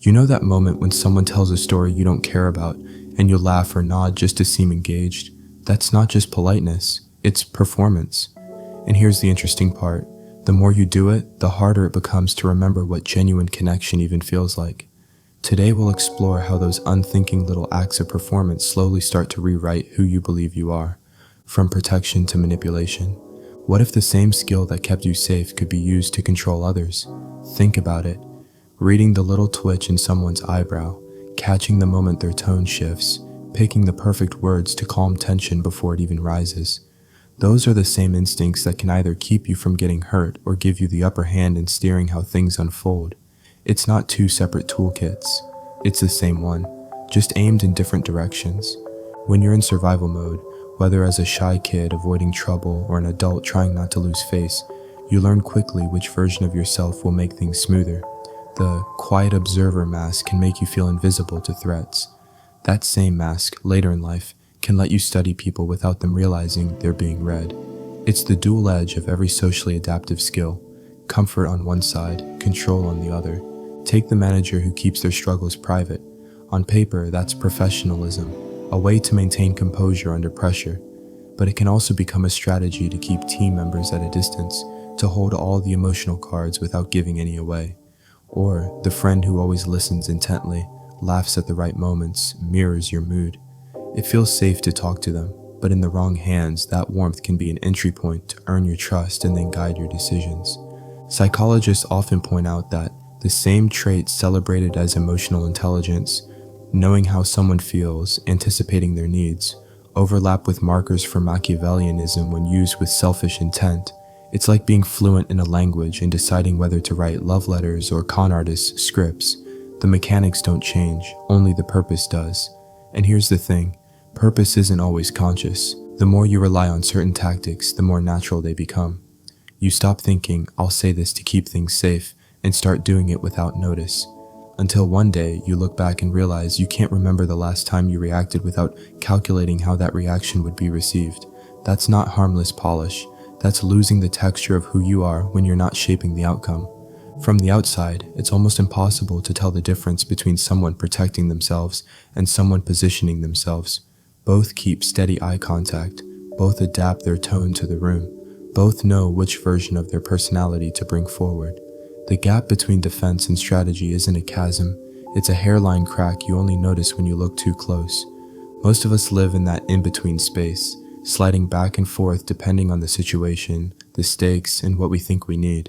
You know that moment when someone tells a story you don't care about and you laugh or nod just to seem engaged? That's not just politeness, it's performance. And here's the interesting part. The more you do it, the harder it becomes to remember what genuine connection even feels like. Today we'll explore how those unthinking little acts of performance slowly start to rewrite who you believe you are, from protection to manipulation. What if the same skill that kept you safe could be used to control others? Think about it. Reading the little twitch in someone's eyebrow, catching the moment their tone shifts, picking the perfect words to calm tension before it even rises. Those are the same instincts that can either keep you from getting hurt or give you the upper hand in steering how things unfold. It's not two separate toolkits. It's the same one, just aimed in different directions. When you're in survival mode, whether as a shy kid avoiding trouble or an adult trying not to lose face, you learn quickly which version of yourself will make things smoother. The quiet observer mask can make you feel invisible to threats. That same mask, later in life, can let you study people without them realizing they're being read. It's the dual edge of every socially adaptive skill. Comfort on one side, control on the other. Take the manager who keeps their struggles private. On paper, that's professionalism, a way to maintain composure under pressure. But it can also become a strategy to keep team members at a distance, to hold all the emotional cards without giving any away. Or the friend who always listens intently, laughs at the right moments, mirrors your mood. It feels safe to talk to them, but in the wrong hands, that warmth can be an entry point to earn your trust and then guide your decisions. Psychologists often point out that the same traits celebrated as emotional intelligence, knowing how someone feels, anticipating their needs, overlap with markers for Machiavellianism when used with selfish intent. It's like being fluent in a language and deciding whether to write love letters or con artist scripts. The mechanics don't change, only the purpose does. And here's the thing, purpose isn't always conscious. The more you rely on certain tactics, the more natural they become. You stop thinking, I'll say this to keep things safe, and start doing it without notice. Until one day, you look back and realize you can't remember the last time you reacted without calculating how that reaction would be received. That's not harmless polish. That's losing the texture of who you are when you're not shaping the outcome. From the outside, it's almost impossible to tell the difference between someone protecting themselves and someone positioning themselves. Both keep steady eye contact, both adapt their tone to the room, both know which version of their personality to bring forward. The gap between defense and strategy isn't a chasm, it's a hairline crack you only notice when you look too close. Most of us live in that in-between space, sliding back and forth depending on the situation, the stakes, and what we think we need.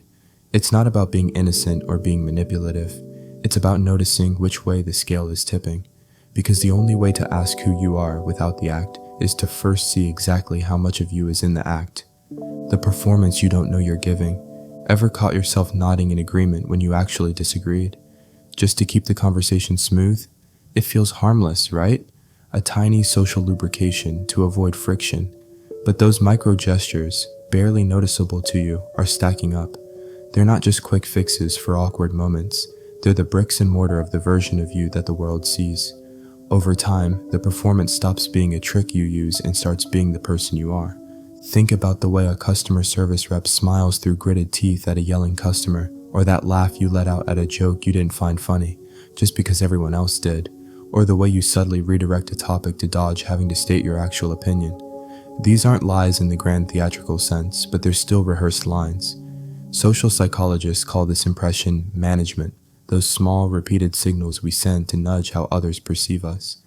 It's not about being innocent or being manipulative. It's about noticing which way the scale is tipping. Because the only way to ask who you are without the act is to first see exactly how much of you is in the act. The performance you don't know you're giving. Ever caught yourself nodding in agreement when you actually disagreed? Just to keep the conversation smooth? It feels harmless, right? A tiny social lubrication to avoid friction. But those micro gestures, barely noticeable to you, are stacking up. They're not just quick fixes for awkward moments. They're the bricks and mortar of the version of you that the world sees. Over time, the performance stops being a trick you use and starts being the person you are. Think about the way a customer service rep smiles through gritted teeth at a yelling customer, or that laugh you let out at a joke you didn't find funny, just because everyone else did, or the way you subtly redirect a topic to dodge having to state your actual opinion. These aren't lies in the grand theatrical sense, but they're still rehearsed lines. Social psychologists call this impression management, those small, repeated signals we send to nudge how others perceive us.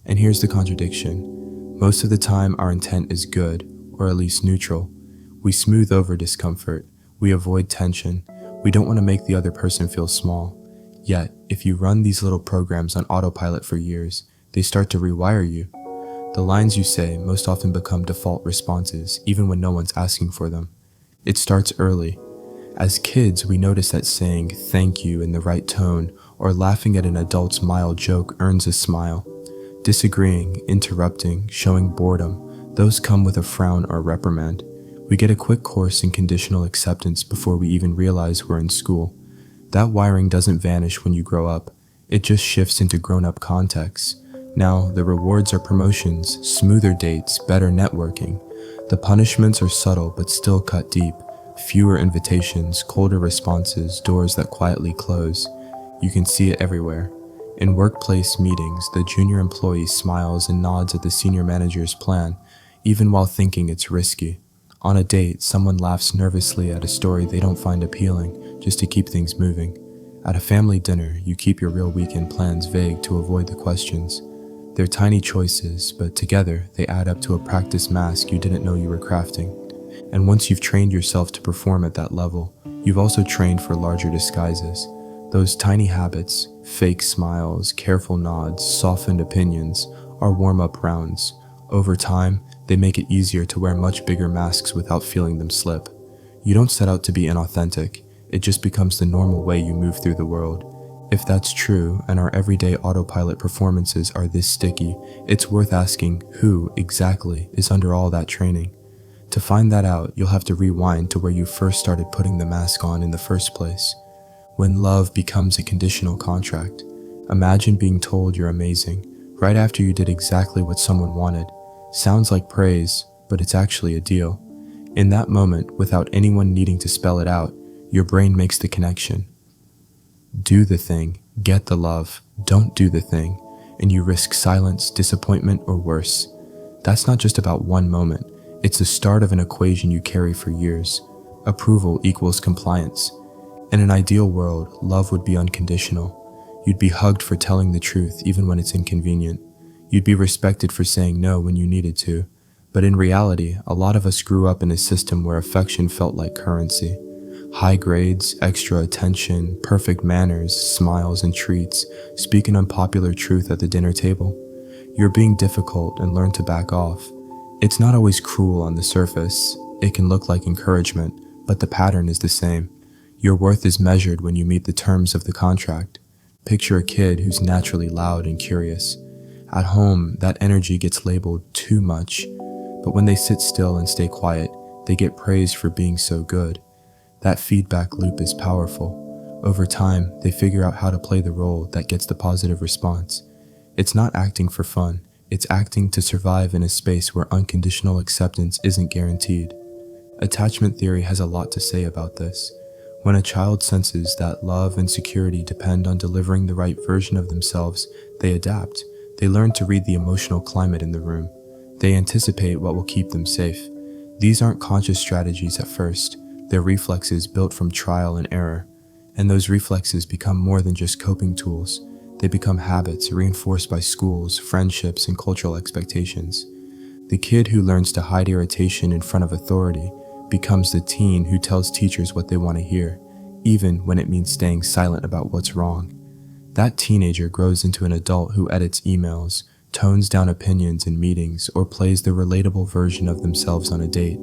And here's the contradiction. Most of the time our intent is good, or at least neutral. We smooth over discomfort, we avoid tension, we don't want to make the other person feel small. Yet, if you run these little programs on autopilot for years, they start to rewire you. The lines you say most often become default responses, even when no one's asking for them. It starts early. As kids, we notice that saying thank you in the right tone or laughing at an adult's mild joke earns a smile. Disagreeing, interrupting, showing boredom, those come with a frown or reprimand. We get a quick course in conditional acceptance before we even realize we're in school. That wiring doesn't vanish when you grow up. It just shifts into grown-up contexts. Now, the rewards are promotions, smoother dates, better networking. The punishments are subtle but still cut deep. Fewer invitations, colder responses, doors that quietly close. You can see it everywhere. In workplace meetings, the junior employee smiles and nods at the senior manager's plan, even while thinking it's risky. On a date, someone laughs nervously at a story they don't find appealing, just to keep things moving. At a family dinner, you keep your real weekend plans vague to avoid the questions. They're tiny choices, but together they add up to a practice mask you didn't know you were crafting. And once you've trained yourself to perform at that level, you've also trained for larger disguises. Those tiny habits, fake smiles, careful nods, softened opinions, are warm-up rounds. Over time, they make it easier to wear much bigger masks without feeling them slip. You don't set out to be inauthentic, it just becomes the normal way you move through the world. If that's true, and our everyday autopilot performances are this sticky, it's worth asking who exactly is under all that training. To find that out, you'll have to rewind to where you first started putting the mask on in the first place. When love becomes a conditional contract. Imagine being told you're amazing, right after you did exactly what someone wanted. Sounds like praise, but it's actually a deal. In that moment, without anyone needing to spell it out, your brain makes the connection. Do the thing, get the love, don't do the thing, and you risk silence, disappointment, or worse. That's not just about one moment, it's the start of an equation you carry for years. Approval equals compliance. In an ideal world, love would be unconditional. You'd be hugged for telling the truth even when it's inconvenient. You'd be respected for saying no when you needed to. But in reality, a lot of us grew up in a system where affection felt like currency. High grades, extra attention, perfect manners, smiles and treats, speak an unpopular truth at the dinner table. You're being difficult and learn to back off. It's not always cruel on the surface. It can look like encouragement, but the pattern is the same. Your worth is measured when you meet the terms of the contract. Picture a kid who's naturally loud and curious. At home, that energy gets labeled too much, but when they sit still and stay quiet, they get praised for being so good. That feedback loop is powerful. Over time, they figure out how to play the role that gets the positive response. It's not acting for fun, it's acting to survive in a space where unconditional acceptance isn't guaranteed. Attachment theory has a lot to say about this. When a child senses that love and security depend on delivering the right version of themselves, they adapt. They learn to read the emotional climate in the room. They anticipate what will keep them safe. These aren't conscious strategies at first. They're reflexes built from trial and error. And those reflexes become more than just coping tools. They become habits reinforced by schools, friendships, and cultural expectations. The kid who learns to hide irritation in front of authority becomes the teen who tells teachers what they want to hear, even when it means staying silent about what's wrong. That teenager grows into an adult who edits emails, tones down opinions in meetings, or plays the relatable version of themselves on a date.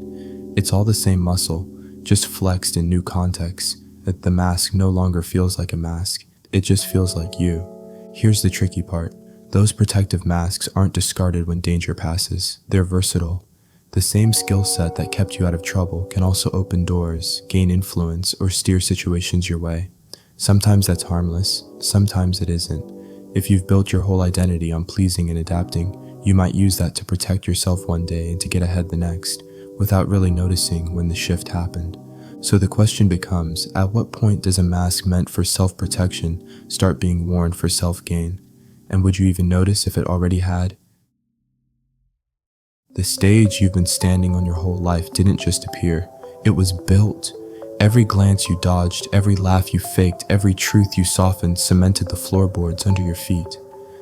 It's all the same muscle, just flexed in new contexts. That the mask no longer feels like a mask, it just feels like you. Here's the tricky part. Those protective masks aren't discarded when danger passes. They're versatile. The same skill set that kept you out of trouble can also open doors, gain influence, or steer situations your way. Sometimes that's harmless, sometimes it isn't. If you've built your whole identity on pleasing and adapting, you might use that to protect yourself one day and to get ahead the next, without really noticing when the shift happened. So the question becomes, at what point does a mask meant for self-protection start being worn for self-gain? And would you even notice if it already had? The stage you've been standing on your whole life didn't just appear, it was built. Every glance you dodged, every laugh you faked, every truth you softened cemented the floorboards under your feet.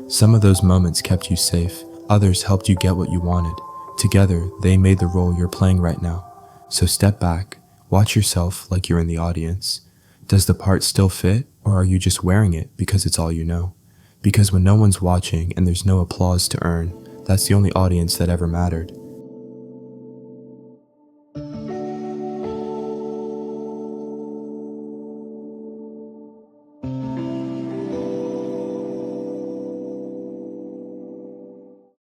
Some of those moments kept you safe, others helped you get what you wanted. Together, they made the role you're playing right now. So step back, watch yourself like you're in the audience. Does the part still fit, or are you just wearing it because it's all you know? Because when no one's watching and there's no applause to earn, that's the only audience that ever mattered.